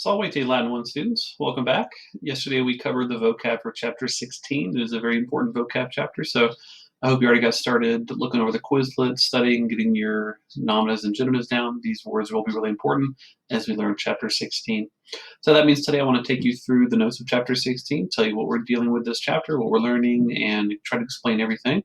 Salve Latin 1 students, welcome back. Yesterday we covered the vocab for chapter 16. It is a very important vocab chapter, so I hope you already got started looking over the Quizlet, studying, getting your nominatives and genitives down. These words will be really important as we learn chapter 16. So that means today I want to take you through the notes of chapter 16, tell you what we're dealing with this chapter, what we're learning, and try to explain everything.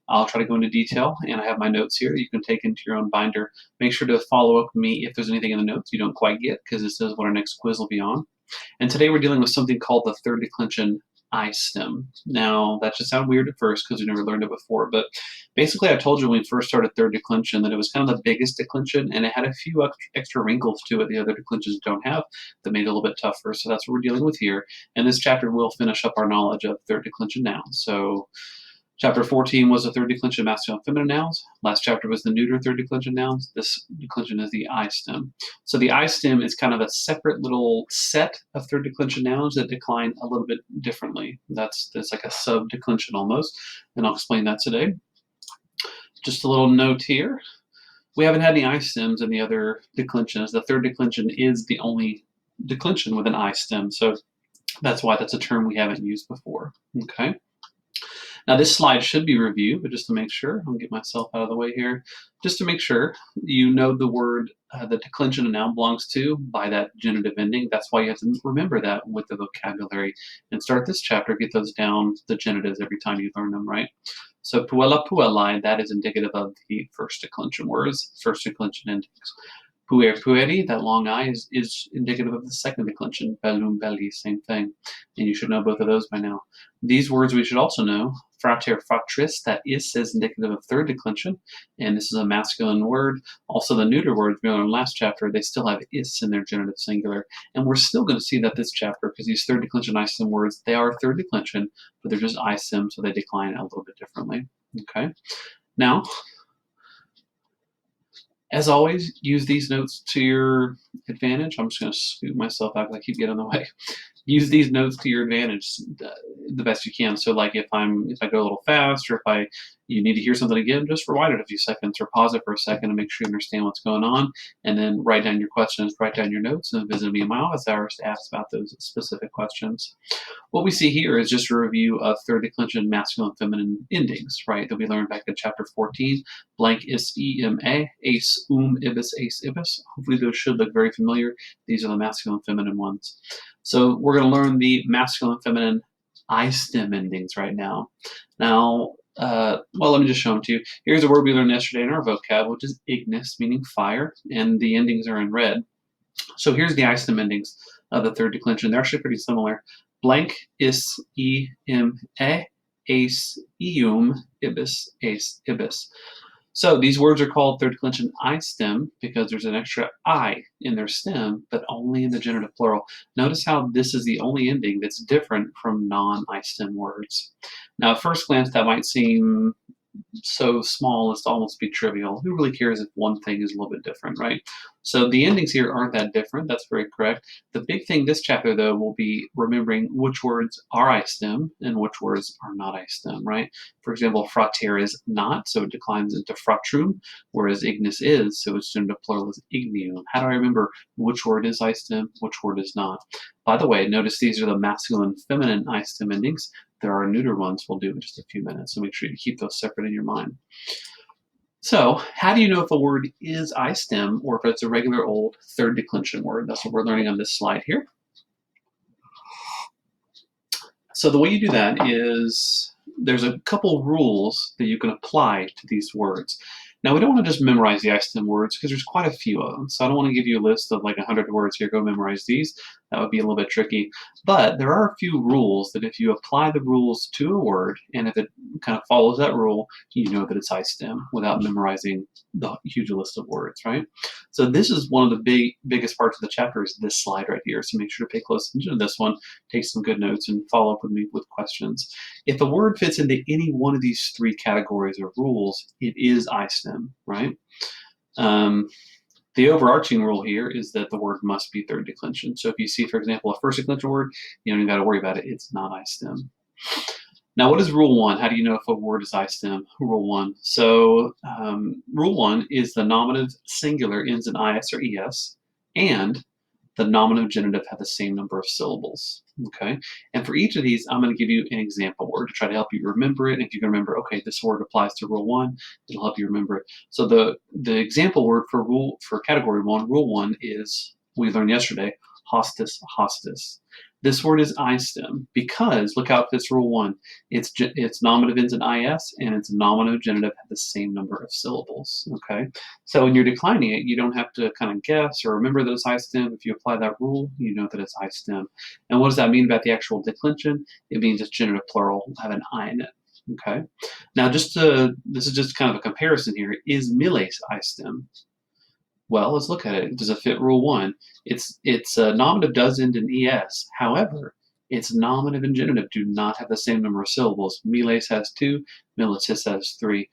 I'll try to go into detail, and I have my notes here that you can take into your own binder. Make sure to follow up with me if there's anything in the notes you don't quite get, because this is what our next quiz will be on. And today we're dealing with something called the third declension I stem. Now, that should sound weird at first because we never learned it before, but basically I told you when we first started third declension that it was kind of the biggest declension, and it had a few extra wrinkles to it the other declensions don't have that made it a little bit tougher. So that's what we're dealing with here. And this chapter will finish up our knowledge of third declension nouns. So Chapter 14 was the third declension masculine and feminine nouns. Last chapter was the neuter third declension nouns. This declension is the I stem. So the I stem is kind of a separate little set of third declension nouns that decline a little bit differently. That's like a sub declension almost, and I'll explain that today. Just a little note here. We haven't had any I stems in the other declensions. The third declension is the only declension with an I stem, so that's why that's a term we haven't used before. Okay. Now this slide should be reviewed, but just to make sure, I'll get myself out of the way here. Just to make sure you know the word the declension a noun belongs to by that genitive ending. That's why you have to remember that with the vocabulary and start this chapter, get those down, the genitives every time you learn them, right? So puella puellae, that is indicative of the first declension words, first declension endings. Puer pueri, that long I, is indicative of the second declension. Bellum belli, same thing. And you should know both of those by now. These words we should also know. Frater fratris, that is indicative of third declension, and this is a masculine word. Also the neuter words we learned in last chapter, they still have is in their genitive singular. And we're still going to see that this chapter, because these third declension istem words, they are third declension, but they're just istem, so they decline a little bit differently. Okay. Now, as always, use these notes to your advantage. I'm just going to scoot myself out because I keep getting in the way. Use these notes to your advantage the best you can. So like if I go a little fast, or if you need to hear something again, just rewind it a few seconds or pause it for a second and make sure you understand what's going on, and then write down your questions, write down your notes, and visit me in my office hours to ask about those specific questions. What we see here is just a review of third declension masculine and feminine endings, right, that we learned back in chapter 14. Blank is ema, ace, ibis, ace, ibis. Hopefully those should look very familiar. These are the masculine and feminine ones. So we're going to learn the masculine and feminine I stem endings right now. Now, well, let me just show them to you. Here's a word we learned yesterday in our vocab, which is ignis, meaning fire, and the endings are in red. So here's the I stem endings of the third declension. They're actually pretty similar. Blank is ema, ace, ibis, ace, ibis. So these words are called third declension I stem because there's an extra I in their stem, but only in the genitive plural. Notice how this is the only ending that's different from non-I stem words. Now, at first glance, that might seem so small as to almost be trivial. Who really cares if one thing is a little bit different, right? So the endings here aren't that different. That's very correct. The big thing this chapter, though, will be remembering which words are I stem and which words are not I stem, right? For example, frater is not, so it declines into fratrum, whereas ignis is, so its genitive plural is ignium. How do I remember which word is I stem, which word is not? By the way, notice these are the masculine and feminine I stem endings. There are neuter ones we'll do in just a few minutes, so make sure you keep those separate in your mind. So how do you know if a word is I stem or if it's a regular old third declension word? That's what we're learning on this slide here. So the way you do that is there's a couple rules that you can apply to these words. Now, we don't want to just memorize the I stem words because there's quite a few of them. So I don't want to give you a list of like 100 words here, go memorize these. That would be a little bit tricky. But there are a few rules that if you apply the rules to a word, and if it kind of follows that rule, you know that it's I stem without memorizing the huge list of words, right? So this is one of the biggest parts of the chapter is this slide right here. So make sure to pay close attention to this one, take some good notes, and follow up with me with questions. If a word fits into any one of these three categories of rules, it is I stem, right? The overarching rule here is that the word must be third declension. So if you see, for example, a first declension word, you don't even got to worry about it. It's not I stem. Now, what is rule one? How do you know if a word is I stem? Rule one. So rule one is the nominative singular ends in is or es, and the nominative genitive have the same number of syllables. Okay, and for each of these, I'm going to give you an example word to try to help you remember it. And if you can remember, okay, this word applies to rule one, it'll help you remember it. So the example word for category one, rule one is, we learned yesterday, hostis, hostis. This word is I-stem because, look out, this rule one, its nominative ends in is, and its nominative genitive have the same number of syllables. Okay, so when you're declining it, you don't have to kind of guess or remember that it's I-stem. If you apply that rule, you know that it's I-stem. And what does that mean about the actual declension? It means it's genitive plural, will have an I in it. Okay, now this is just kind of a comparison here. Is miles I-stem? Well, let's look at it. Does it fit rule one? Its nominative does end in es. However, its nominative and genitive do not have the same number of syllables. Miles has 2, militis has 3.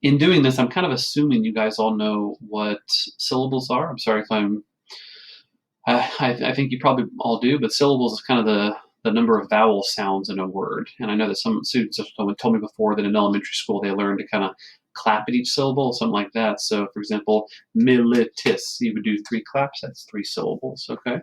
In doing this, I'm kind of assuming you guys all know what syllables are. I'm sorry if I think you probably all do, but syllables is kind of the number of vowel sounds in a word. And I know that some students have told me before that in elementary school they learn to kind of clap at each syllable, something like that. So, for example, militis, you would do 3 claps, that's 3 syllables, okay?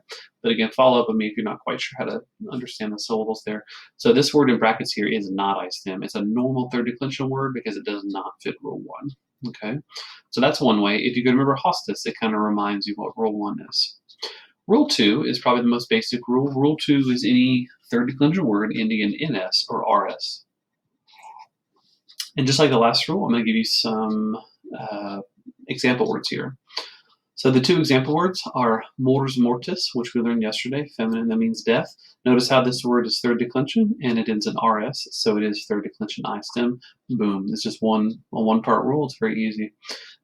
But again, follow up with me if you're not quite sure how to understand the syllables there. So this word in brackets here is not I-stem. It's a normal third declension word because it does not fit rule one, okay? So that's one way. If you can remember hostis, it kind of reminds you what rule one is. Rule 2 is probably the most basic rule. Rule 2 is any third declension word ending in ns or rs. And just like the last rule, I'm going to give you some example words here. So the 2 example words are mors mortis, which we learned yesterday, feminine, that means death. Notice how this word is third declension and it ends in rs, so it is third declension I-stem. Boom, it's just a one-part rule, it's very easy.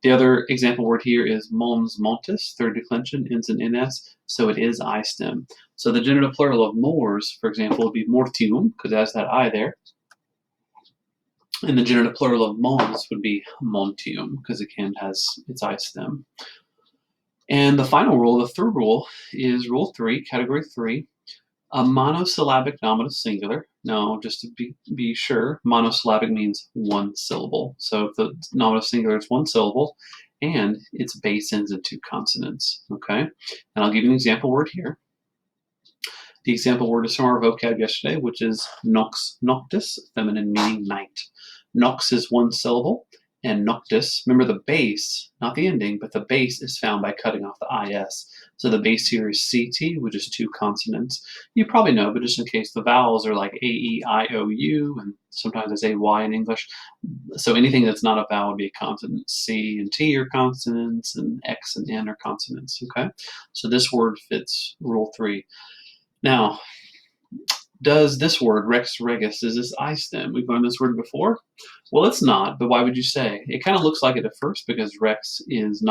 The other example word here is mons montis, third declension, ends in ns, so it is I-stem. So the genitive plural of mors, for example, would be mortium, because it has that I there. And the genitive plural of mons would be montium, because again has its I-stem. And the final rule, the third rule, is rule 3, category 3, a monosyllabic nominative singular. Now, just to be sure, monosyllabic means one syllable. So if the nominative singular is one syllable, and its base ends in 2 consonants, okay? And I'll give you an example word here. The example word is from our vocab yesterday, which is nox noctis, feminine meaning night. Nox is one syllable, and noctis, remember the base, not the ending, but the base is found by cutting off the is. So the base here is CT, which is 2 consonants. You probably know, but just in case, the vowels are like A, E, I, O, U, and sometimes it's AY in English. So anything that's not a vowel would be a consonant. C and T are consonants, and X and N are consonants, okay? So this word fits rule 3. Now, does this word, rex regis, is this I-stem? We've learned this word before. Well, it's not, but why would you say? It kind of looks like it at first because rex is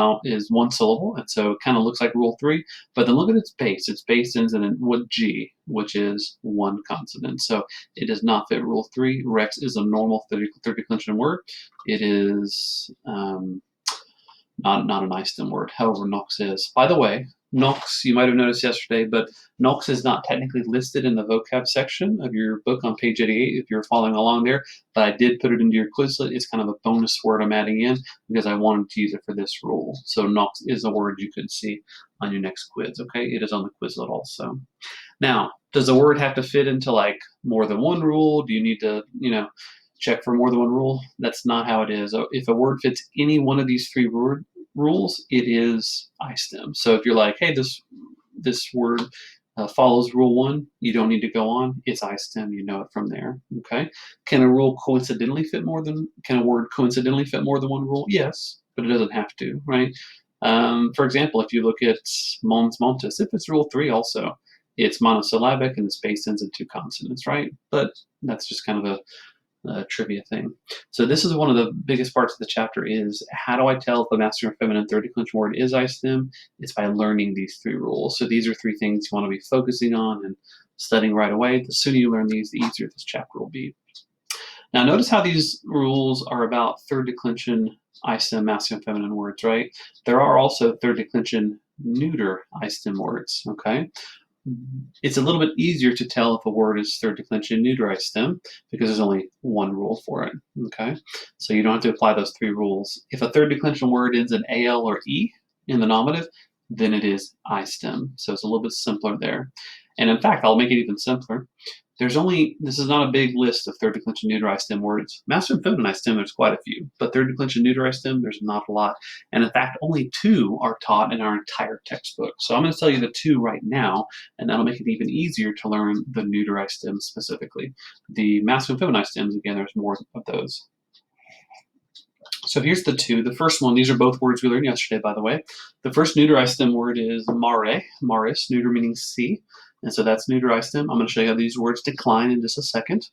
one syllable, and so it kind of looks like rule 3. But then look at its base. Its base ends in what G, which is 1 consonant. So it does not fit rule 3. Rex is a normal third declension word. It is not an I-stem word. However, nox is. By the way, nox, you might have noticed yesterday, but nox is not technically listed in the vocab section of your book on page 88 if you're following along there, but I did put it into your Quizlet. It's kind of a bonus word I'm adding in because I wanted to use it for this rule. So nox is a word you could see on your next quiz, okay? It is on the Quizlet also. Now, does the word have to fit into like more than one rule? Do you need to, check for more than one rule? That's not how it is. If a word fits any one of these 3 rules, it is I-stem. So if you're like, hey, this word follows rule 1, you don't need to go on. It's I-stem. You know it from there. Okay. Can a word coincidentally fit more than one rule? Yes, but it doesn't have to, right? For example, if you look at mons montis, if it's rule 3 also, it's monosyllabic and the space ends in 2 consonants, right? But that's just kind of a trivia thing. So this is one of the biggest parts of the chapter is how do I tell if the masculine or feminine third declension word is I-stem? It's by learning these 3 rules. So these are 3 things you want to be focusing on and studying right away. The sooner you learn these, the easier this chapter will be. Now notice how these rules are about third declension I-stem masculine feminine words, right? There are also third declension neuter I-stem words, okay? It's a little bit easier to tell if a word is third declension neuter I-stem because there's only one rule for it, okay? So you don't have to apply those 3 rules. If a third declension word ends in AL or E in the nominative, than it is I stem. So it's a little bit simpler there. And in fact, I'll make it even simpler. This is not a big list of third declension neuter I stem words. Masculine and feminine I stem, there's quite a few, but third declension neuter I stem, there's not a lot. And in fact, only 2 are taught in our entire textbook. So I'm going to tell you the 2 right now, and that'll make it even easier to learn the neuter I stem specifically. The masculine and feminine I stems, again, there's more of those. So here's the 2. The first one, these are both words we learned yesterday, by the way. The first neuter I stem word is mare, maris, neuter meaning sea. And so that's neuter I stem. I'm going to show you how these words decline in just a second,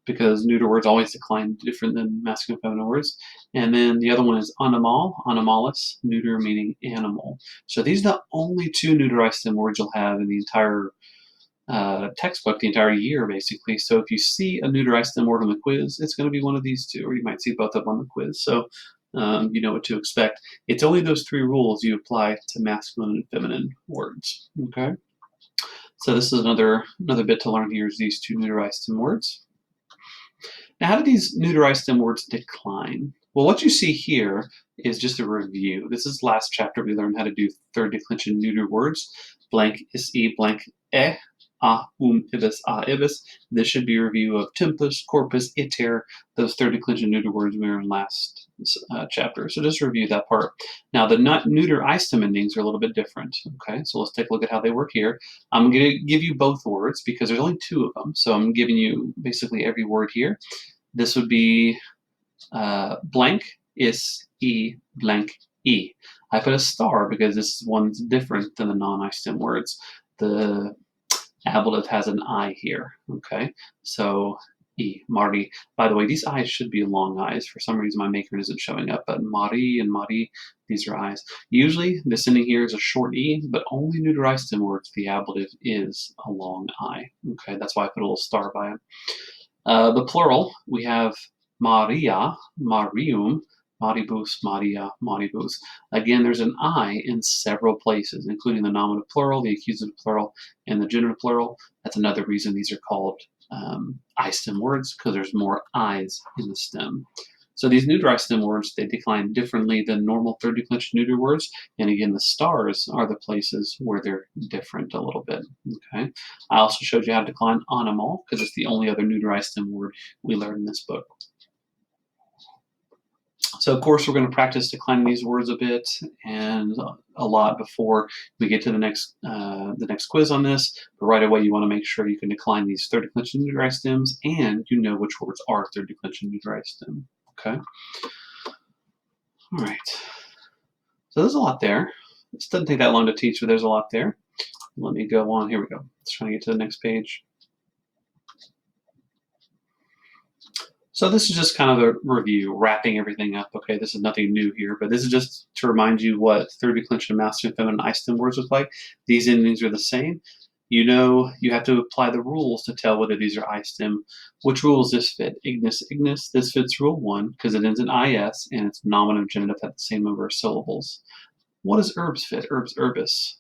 because neuter words always decline different than masculine and feminine words. And then the other one is animal, animalis, neuter meaning animal. So these are the only 2 neuter I stem words you'll have in the entire textbook, the entire year, basically. So if you see a neuter I stem word on the quiz, it's going to be one of these 2, or you might see both of them on the quiz. So you know what to expect. It's only those 3 rules you apply to masculine and feminine words. Okay. So this is another bit to learn here is these 2 neuter I stem words. Now, how do these neuter I stem words decline? Well, what you see here is just a review. This is last chapter we learned how to do third declension neuter words. Blank is e, blank e, a, ibis, a, ibis. This should be a review of tempus, corpus, iter, those third declension neuter words we were in last chapter. So just review that part. Now, the neuter I stem endings are a little bit different. Okay, so let's take a look at how they work here. I'm going to give you both words because there's only 2 of them. So I'm giving you basically every word here. This would be blank is e, blank e. I put a star because this one's different than the non-I stem words. The ablative has an I here, okay? So E, Marty. By the way, these I's should be long I's. For some reason, my maker isn't showing up, but Mari and Mari, these are I's. Usually, this ending here is a short E, but only neuter I stem words, the ablative is a long I. Okay, that's why I put a little star by it. The plural, we have Maria, Marium, Maribus, Maria, Maribus. Again, there's an I in several places, including the nominative plural, the accusative plural, and the genitive plural. That's another reason these are called I stem words, because there's more I's in the stem. So these neuter I stem words, they decline differently than normal third declension neuter words. And again, the stars are the places where they're different a little bit. Okay. I also showed you how to decline animal, because it's the only other neuter I stem word we learned in this book. So of course we're going to practice declining these words a bit and a lot before we get to the next quiz on this. But right away you want to make sure you can decline these third declension neuter I stems and you know which words are third declension neuter I stem. Okay. All right. So there's a lot there. This doesn't take that long to teach, but there's a lot there. Let me go on. Here we go. Let's try to get to the next page. So this is just kind of a review, wrapping everything up. Okay, this is nothing new here, but this is just to remind you what third declension masculine and feminine I stem words look like. These endings are the same. You know you have to apply the rules to tell whether these are I stem. Which rules this fit? Ignis, ignis. This fits rule 1 because it ends in is and its nominative genitive have the same number of syllables. What does herbs fit? Herbs, herbis.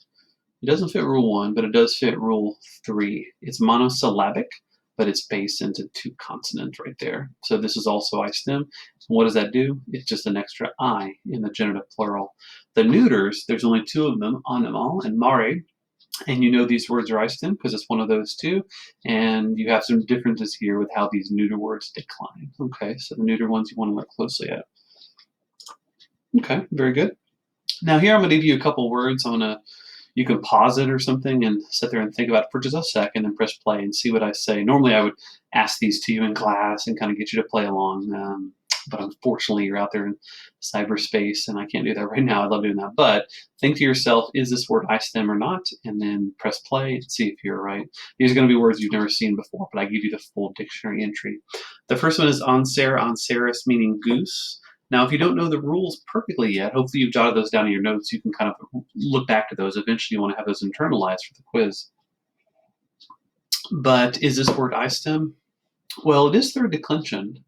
It doesn't fit rule 1, but it does fit rule 3. It's monosyllabic, but it's based into 2 consonants right there. So this is also I stem. What does that do? It's just an extra I in the genitive plural. The neuters, there's only 2 of them, animal and mare, and you know these words are I stem because it's one of those 2, and you have some differences here with how these neuter words decline. Okay, so the neuter ones you want to look closely at. Okay, very good. Now here I'm going to give you a couple words. You can pause it or something and sit there and think about it for just a second and press play and see what I say. Normally I would ask these to you in class and kind of get you to play along, but unfortunately you're out there in cyberspace and I can't do that right now. I love doing that. But think to yourself, is this word I stem or not? And then press play and see if you're right. These are going to be words you've never seen before, but I give you the full dictionary entry. The first one is oncer, oncerus, meaning goose. Now, if you don't know the rules perfectly yet, hopefully you've jotted those down in your notes. You can kind of look back to those. Eventually, you want to have those internalized for the quiz. But is this word I stem? Well, it is third declension,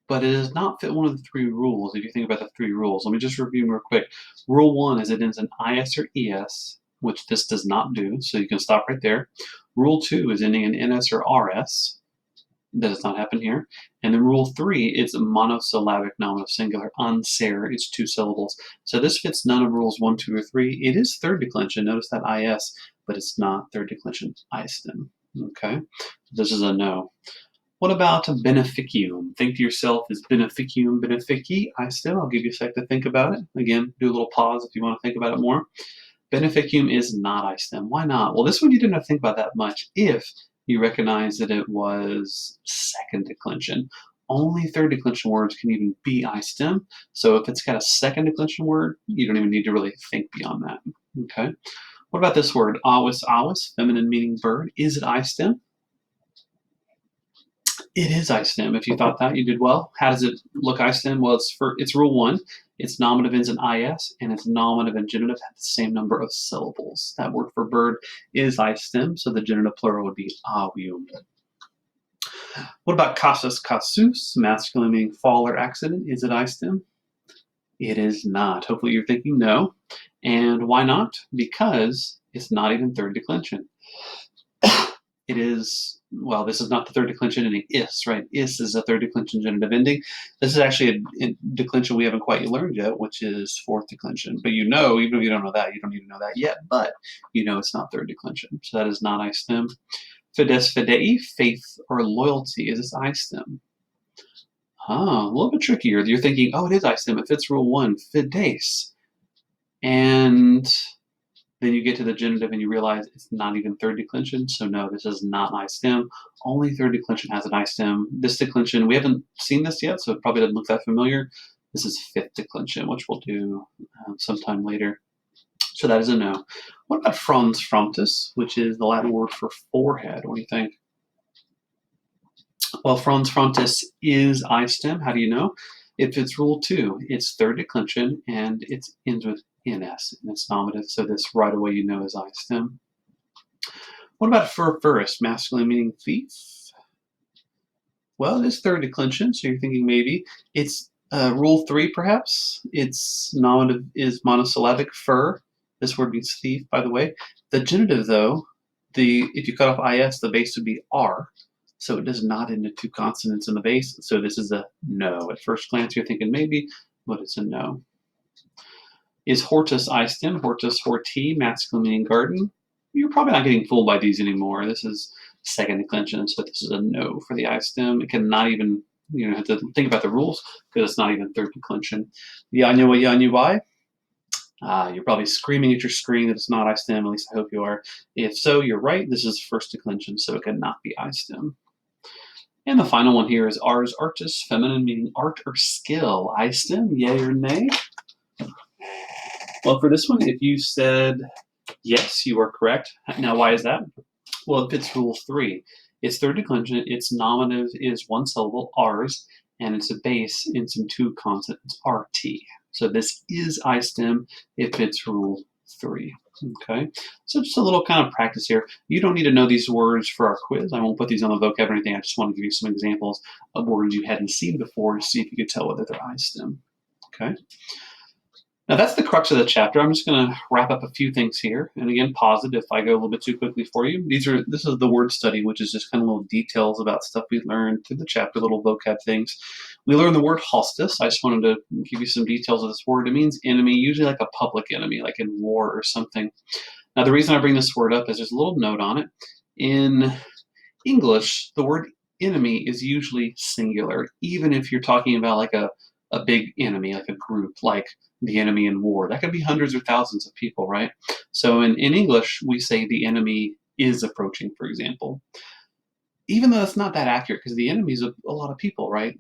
but it does not fit one of the 3 rules. If you think about the 3 rules, let me just review them real quick. Rule 1 is it ends in is or es, which this does not do, so you can stop right there. Rule 2 is ending in ns or rs. That does not happen here. And then rule 3 is monosyllabic nominative singular. Anser is 2 syllables. So this fits none of rules 1, 2, or 3. It is third declension. Notice that is, but it's not third declension istem. Okay, this is a no. What about beneficium? Think to yourself, is beneficium benefici istem? I'll give you a sec to think about it. Again, do a little pause if you want to think about it more. Beneficium is not istem. Why not? Well, this one you didn't have to think about that much if you recognize that it was second declension. Only third declension words can even be istem. So if it's got a second declension word, you don't even need to really think beyond that. Okay. What about this word, awis awis, feminine meaning bird? Is it istem? It is istem. If you thought that, you did well. How does it look istem? Well, it's rule 1. Its nominative ends in is, and its nominative and genitive have the same number of syllables. That word for bird is istem, so the genitive plural would be avium. What about casus casus, masculine meaning fall or accident? Is it istem? It is not. Hopefully you're thinking no. And why not? Because it's not even third declension. It is, well, this is not the third declension ending is, right? Is a third declension genitive ending. This is actually a declension we haven't quite learned yet, which is fourth declension. But you know, even if you don't know that, you don't need to know that yet, but you know it's not third declension. So that is not istem. Fides fidei, faith or loyalty. Is this istem? A little bit trickier. You're thinking, oh, it is istem. It fits rule 1, fides. And then you get to the genitive and you realize it's not even third declension. So no, this is not istem. Only third declension has an istem. This declension, we haven't seen this yet, so it probably doesn't look that familiar. This is fifth declension, which we'll do sometime later. So that is a no. What about frons frontis, which is the Latin word for forehead? What do you think? Well, frons frontis is istem. How do you know? If it's rule 2, it's third declension and it ends with ns and it's nominative. So this right away you know is istem. What about furfurus, masculine meaning thief? Well, it is third declension, so you're thinking maybe it's rule 3 perhaps. Its nominative is monosyllabic fur. This word means thief, by the way. The genitive though, if you cut off is, the base would be r. So it does not end in 2 consonants in the base. So this is a no. At first glance, you're thinking maybe, but it's a no. Is hortus istem? Hortus horti, masculine meaning garden. You're probably not getting fooled by these anymore. This is second declension, so this is a no for the istem. It cannot even, you have to think about the rules because it's not even third declension. Yanua yanuai. You're probably screaming at your screen that it's not istem. At least I hope you are. If so, you're right. This is first declension, so it cannot be istem. And the final one here is ars artis, feminine meaning art or skill. Istem, yay or nay? Well, for this one, if you said yes, you are correct. Now, why is that? Well, it fits rule 3. It's third declension. Its nominative is 1 syllable, ars, and it's a base. It's in 2 consonants, rt. So this is istem. It fits rule 3. Okay, so just a little kind of practice here. You don't need to know these words for our quiz. I won't put these on the vocab or anything. I just want to give you some examples of words you hadn't seen before to see if you could tell whether they're istem. Okay. Now that's the crux of the chapter. I'm just going to wrap up a few things here. And again, pause it if I go a little bit too quickly for you. This is the word study, which is just kind of little details about stuff we learned through the chapter, little vocab things. We learned the word hostis. I just wanted to give you some details of this word. It means enemy, usually like a public enemy, like in war or something. Now the reason I bring this word up is there's a little note on it. In English, the word enemy is usually singular, even if you're talking about like a big enemy, like a group, like the enemy in war. That could be hundreds or thousands of people, right? So in English, we say the enemy is approaching, for example. Even though it's not that accurate, because the enemy is a lot of people, right?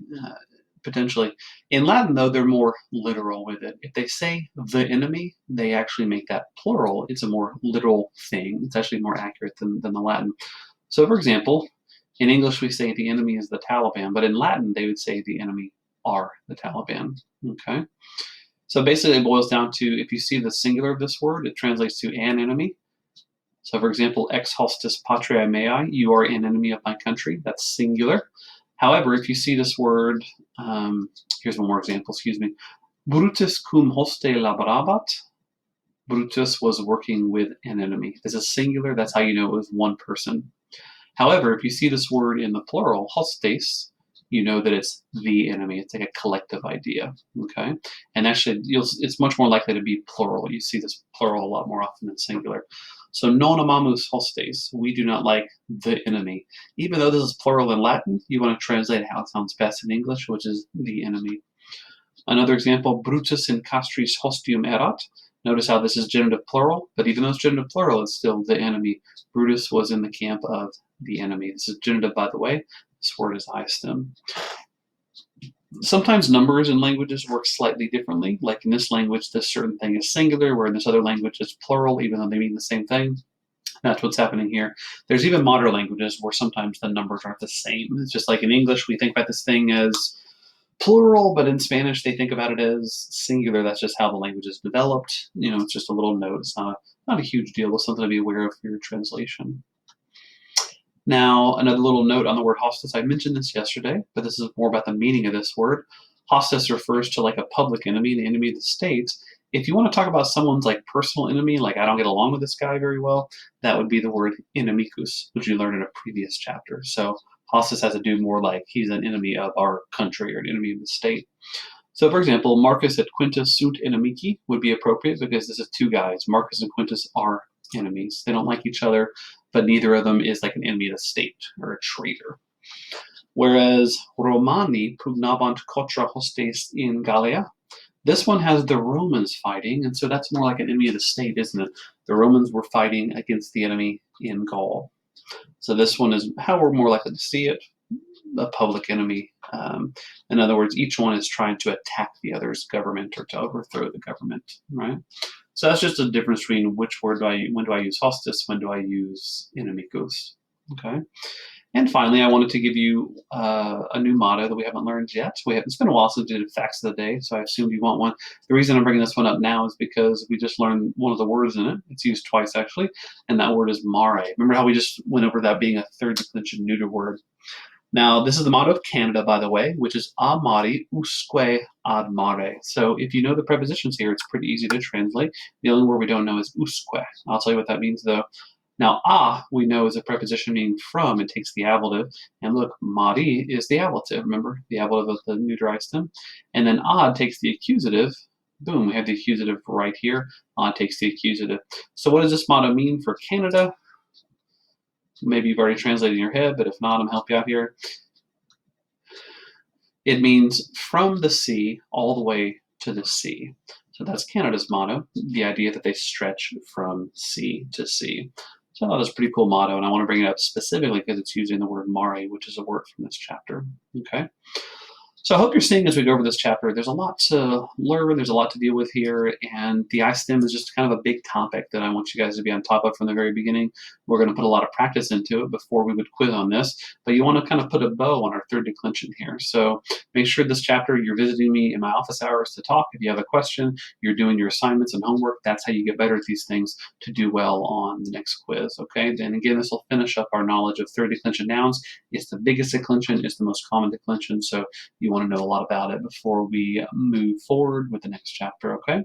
Potentially. In Latin, though, they're more literal with it. If they say the enemy, they actually make that plural. It's a more literal thing. It's actually more accurate than the Latin. So, for example, in English, we say the enemy is the Taliban, but in Latin, they would say the enemy are the Taliban. Okay? So basically it boils down to, if you see the singular of this word, it translates to an enemy. So for example, ex hostis patriae mei, you are an enemy of my country. That's singular. However, if you see this word, here's one more example, excuse me. Brutus cum hoste laborabat. Brutus was working with an enemy. This is singular. That's how you know it was one person. However, if you see this word in the plural, hostes, you know that it's the enemy. It's like a collective idea, okay? And actually, it's much more likely to be plural. You see this plural a lot more often than singular. So non amamus hostes, we do not like the enemy. Even though this is plural in Latin, you want to translate how it sounds best in English, which is the enemy. Another example, Brutus in castris hostium erat. Notice how this is genitive plural, but even though it's genitive plural, it's still the enemy. Brutus was in the camp of the enemy. This is genitive, by the way. This word is I stem. Sometimes numbers in languages work slightly differently. Like in this language, this certain thing is singular, where in this other language it's plural, even though they mean the same thing. That's what's happening here. There's even modern languages where sometimes the numbers aren't the same. It's just like in English, we think about this thing as plural, but in Spanish they think about it as singular. That's just how the language is developed. It's just a little note. It's not a huge deal, but something to be aware of for your translation. Now, another little note on the word hostis. I mentioned this yesterday, but this is more about the meaning of this word. Hostis refers to like a public enemy, the enemy of the state. If you want to talk about someone's like personal enemy, like I don't get along with this guy very well, that would be the word inimicus, which you learned in a previous chapter. So hostis has to do more like he's an enemy of our country or an enemy of the state. So, for example, Marcus et Quintus sunt inimici would be appropriate because this is two guys. Marcus and Quintus are enemies. They don't like each other, but neither of them is like an enemy of the state or a traitor. Whereas Romani pugnabant contra hostes in Gallia, this one has the Romans fighting, and so that's more like an enemy of the state, isn't it? The Romans were fighting against the enemy in Gaul. So this one is how we're more likely to see it, a public enemy. In other words, each one is trying to attack the other's government or to overthrow the government, right? So that's just a difference between which word when do I use hostis, when do I use inimicus, okay? And finally, I wanted to give you a new motto that we haven't learned yet. It's been a while since we did Facts of the Day, so I assumed you want one. The reason I'm bringing this one up now is because we just learned one of the words in it. It's used twice, actually, and that word is mare. Remember how we just went over that being a third declension neuter word? Now, this is the motto of Canada, by the way, which is a mari usque ad mare. So if you know the prepositions here, it's pretty easy to translate. The only word we don't know is usque. I'll tell you what that means, though. Now, we know is a preposition meaning from. It takes the ablative. And look, mari is the ablative. Remember, the ablative of the neuter I stem. And then ad takes the accusative. Boom, we have the accusative right here. Ad takes the accusative. So what does this motto mean for Canada? Maybe you've already translated in your head, but if not, I'm help you out here. It means from the sea all the way to the sea. So that's Canada's motto, the idea that they stretch from sea to sea. So I thought that's a pretty cool motto, and I want to bring it up specifically because it's using the word mare, which is a word from this chapter. Okay. So I hope you're seeing as we go over this chapter, there's a lot to learn, there's a lot to deal with here, and the I-stem is just kind of a big topic that I want you guys to be on top of from the very beginning. We're going to put a lot of practice into it before we would quiz on this, but you want to kind of put a bow on our third declension here. So make sure this chapter, you're visiting me in my office hours to talk. If you have a question, you're doing your assignments and homework, that's how you get better at these things to do well on the next quiz, okay? Then again, this will finish up our knowledge of third declension nouns. It's the biggest declension, it's the most common declension, so you want to know a lot about it before we move forward with the next chapter, okay?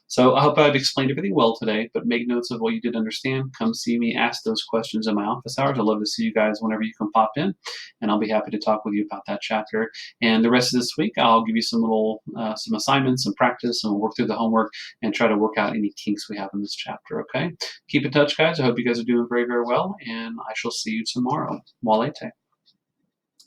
So I hope I've explained everything well today, but make notes of what you did understand. Come see me, ask those questions in my office hours. I'd love to see you guys whenever you can pop in, and I'll be happy to talk with you about that chapter. And the rest of this week, I'll give you some little some assignments, some practice, and we'll work through the homework and try to work out any kinks we have in this chapter, okay? Keep in touch, guys. I hope you guys are doing very, very well, and I shall see you tomorrow. Walete.